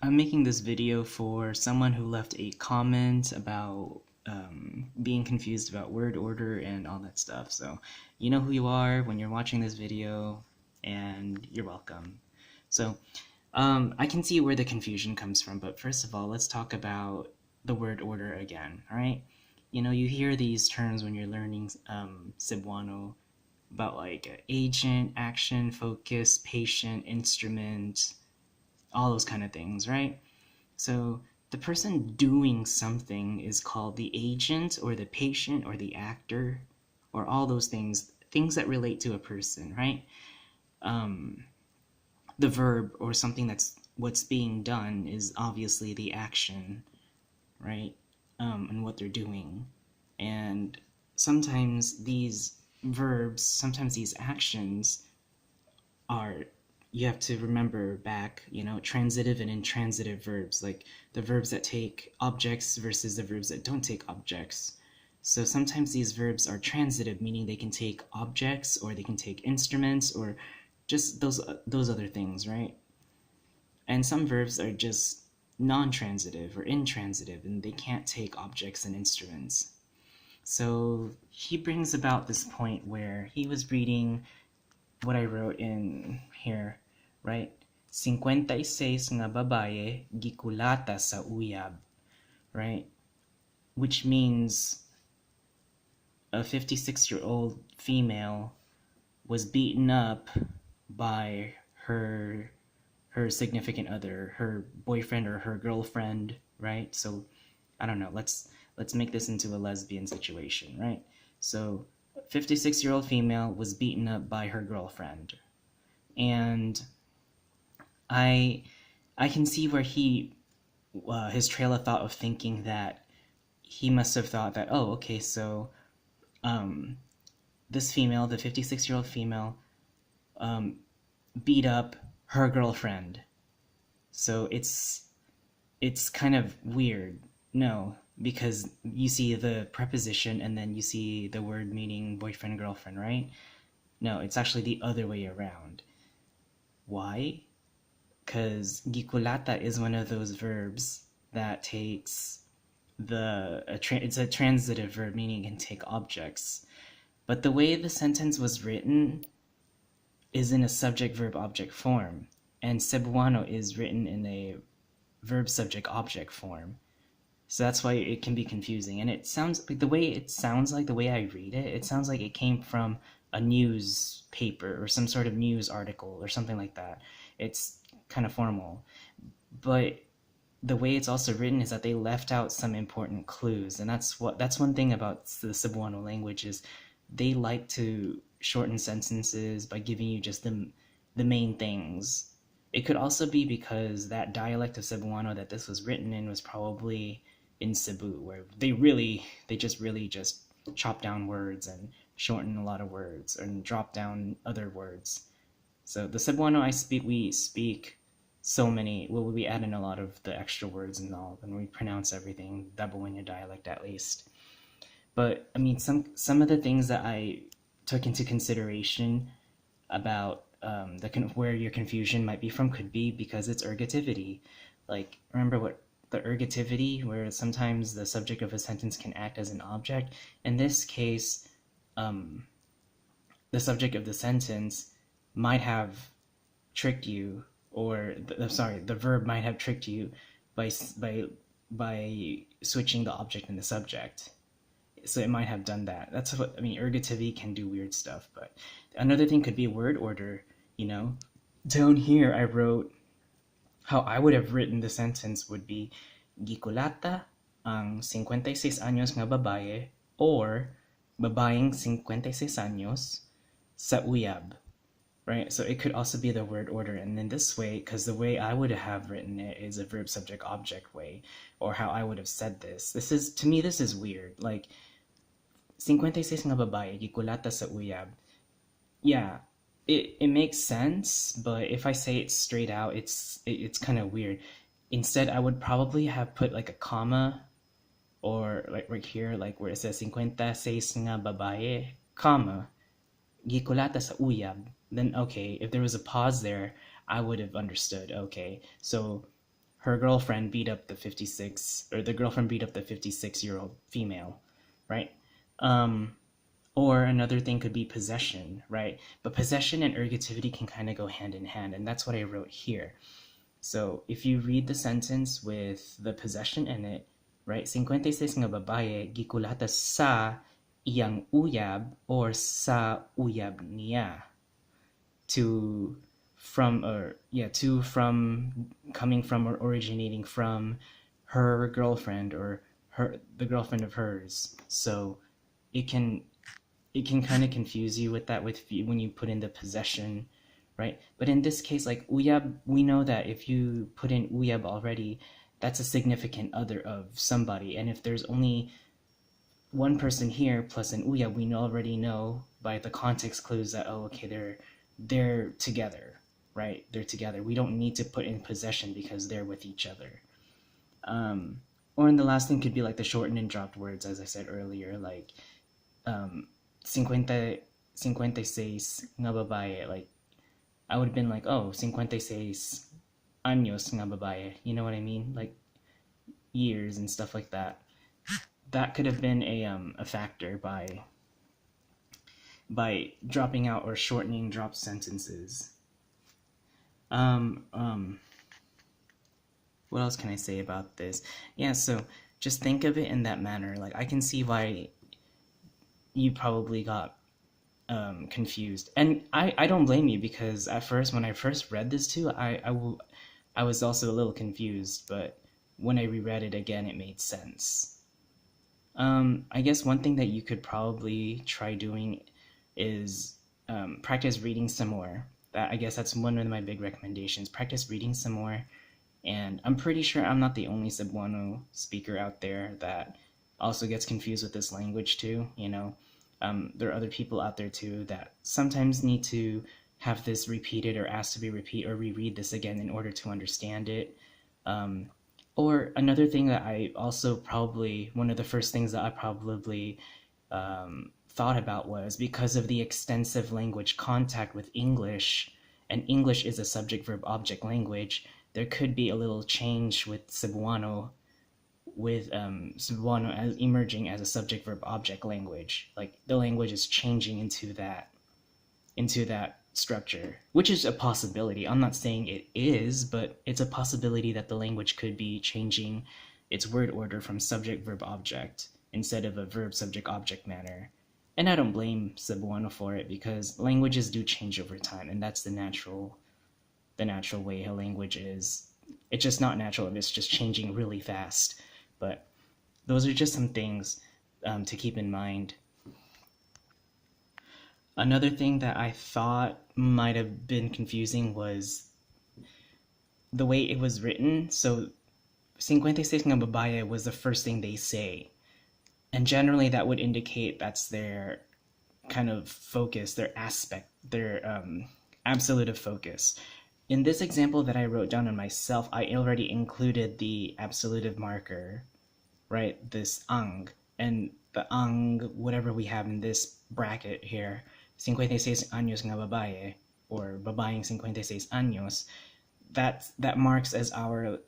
I'm making this video for someone who left a comment about being confused about word order and all that stuff. So you know who you are when you're watching this video, and you're welcome. So I can see where the confusion comes from, but first of all, let's talk about the word order again, all right? You know, you hear these terms when you're learning Cebuano about like agent, action, focus, patient, instrument, all those kind of things, right? So the person doing something is called the agent or the patient or the actor or all those things that relate to a person, right? Um, the verb or something that's what's being done is obviously the action, right? And what they're doing. And sometimes these verbs, sometimes these actions are, you have to remember back, you know, transitive and intransitive verbs, like the verbs that take objects versus the verbs that don't take objects. So sometimes these verbs are transitive, meaning they can take objects or they can take instruments or just those other things, right? And some verbs are just non-transitive or intransitive, and they can't take objects and instruments. So he brings about this point where he was reading what I wrote in here, right? 56 nga babaye gikulata sa uyab, right? Which means a 56-year-old female was beaten up by her significant other, her boyfriend or her girlfriend, right? So I don't know, let's make this into a lesbian situation, right? So 56-year-old female was beaten up by her girlfriend. And I can see where his trail of thought of thinking that he must have thought that, oh, okay, so this female, the 56-year-old female, beat up her girlfriend. So it's kind of weird. No, because you see the preposition and then you see the word meaning boyfriend, girlfriend, right? No, it's actually the other way around. Why? Because gikulata is one of those verbs that takes it's a transitive verb, meaning it can take objects. But the way the sentence was written is in a subject-verb-object form, and Cebuano is written in a verb-subject-object form. So that's why it can be confusing. And it sounds like the way I read it, it sounds like it came from a newspaper or some sort of news article or something like that. It's kind of formal. But the way it's also written is that they left out some important clues. And that's one thing about the Cebuano language is they like to shorten sentences by giving you just the main things. It could also be because that dialect of Cebuano that this was written in was probably in Cebu, where they just really chop down words and shorten a lot of words and drop down other words. So the Cebuano we speak so many, well, we add in a lot of the extra words and all, and we pronounce everything, Dabuenya dialect at least. But I mean, some of the things that I took into consideration about where your confusion might be from could be because it's ergativity. Like, remember what the ergativity, where sometimes the subject of a sentence can act as an object. In this case, the subject of the sentence might have tricked you, or the verb might have tricked you by switching the object and the subject. So it might have done that. That's what I mean. Ergativity can do weird stuff, but another thing could be word order. You know, down here I wrote how I would have written the sentence would be gikulata ang 56 anyos nga babaye or babayeng 56 anyos sa uyab. Right? So it could also be the word order. And then this way, because the way I would have written it is a verb subject object way, or how I would have said this. To me, this is weird. Like, 56 nga babae, gikulata sa uyab. Yeah, it makes sense, but if I say it straight out, it's kind of weird. Instead, I would probably have put like a comma, or like right here, like where it says 56 nga babae, comma, gikulata sa uyab. Then okay, if there was a pause there, I would have understood. Okay, so her girlfriend beat up the 56, or the girlfriend beat up the 56-year-old female, right? Or another thing could be possession, right? But possession and ergativity can kind of go hand in hand, and that's what I wrote here. So if you read the sentence with the possession in it, right? 56 nga babae gikulata sa iyang uyab or sa uyab niya. To from or yeah to from coming from or originating from her girlfriend or the girlfriend of hers. So it can kind of confuse you with that when you put in the possession, right? But in this case, like uyab, we know that if you put in uyab already, that's a significant other of somebody, and if there's only one person here plus an uyab, we already know by the context clues that, oh, okay, they're together, right? They're together. We don't need to put in possession because they're with each other. Or in the last thing could be like the shortened and dropped words, as I said earlier, like 56 nga babae. Like I would have been like, oh, 56 años nga babae. You know what I mean? Like years and stuff like that. That could have been a factor by dropping out or shortening dropped sentences. What else can I say about this? Yeah, so just think of it in that manner. Like I can see why you probably got confused, and I don't blame you, because at first, when I first read this too, I was also a little confused, but when I reread it again, it made sense. I guess one thing that you could probably try doing is practice reading some more. I guess that's one of my big recommendations. Practice reading some more. And I'm pretty sure I'm not the only Cebuano speaker out there that also gets confused with this language too, you know. There are other people out there too that sometimes need to have this repeated or asked to be repeat or reread this again in order to understand it. Or another thing that I also probably, one of the first things that I probably thought about was, because of the extensive language contact with English, and English is a subject-verb-object language, there could be a little change with Cebuano, as emerging as a subject-verb-object language. Like the language is changing into that structure, which is a possibility. I'm not saying it is, but it's a possibility that the language could be changing its word order from subject-verb-object instead of a verb-subject-object manner. And I don't blame Cebuano for it, because languages do change over time, and that's the natural way a language is. It's just not natural, it's just changing really fast. But those are just some things to keep in mind. Another thing that I thought might have been confusing was the way it was written. So 56 nga babae was the first thing they say. And generally that would indicate that's their kind of focus, their aspect, their absolutive focus. In this example that I wrote down on myself, I already included the absolutive marker, right? This ang. And the ang, whatever we have in this bracket here, 56 años nga babae, or babaeng 56 años, that marks as our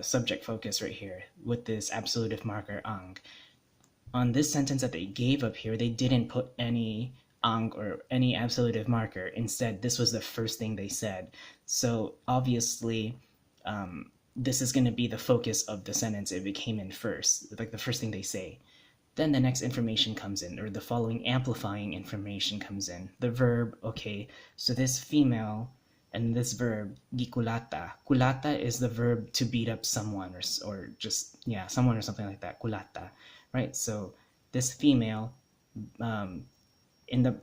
subject focus right here, with this absolutive marker ang. On this sentence that they gave up here, they didn't put any ang or any absolutive marker. Instead, this was the first thing they said. So obviously, this is going to be the focus of the sentence. It came in first, like the first thing they say. Then the next information comes in, or the following amplifying information comes in. The verb, okay, so this female and this verb, gikulata. Kulata is the verb to beat up someone, or just, yeah, someone or something like that, kulata, right? So this female, in the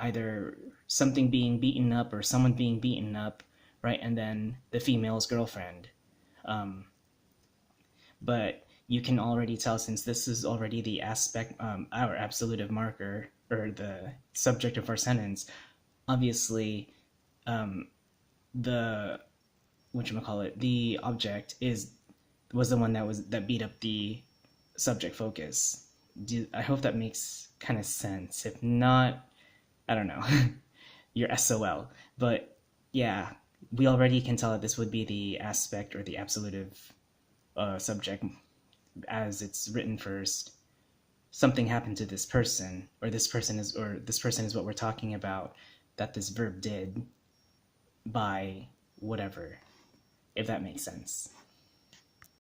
either something being beaten up or someone being beaten up, right? And then the female's girlfriend. But you can already tell, since this is already the aspect, our absolutive marker, or the subject of our sentence, obviously the the object was the one that beat up the subject focus. I hope that makes kind of sense. If not, I don't know. You're SOL. But yeah, we already can tell that this would be the aspect or the absolutive subject as it's written first. Something happened to this person, or this person is what we're talking about that this verb did by whatever, if that makes sense.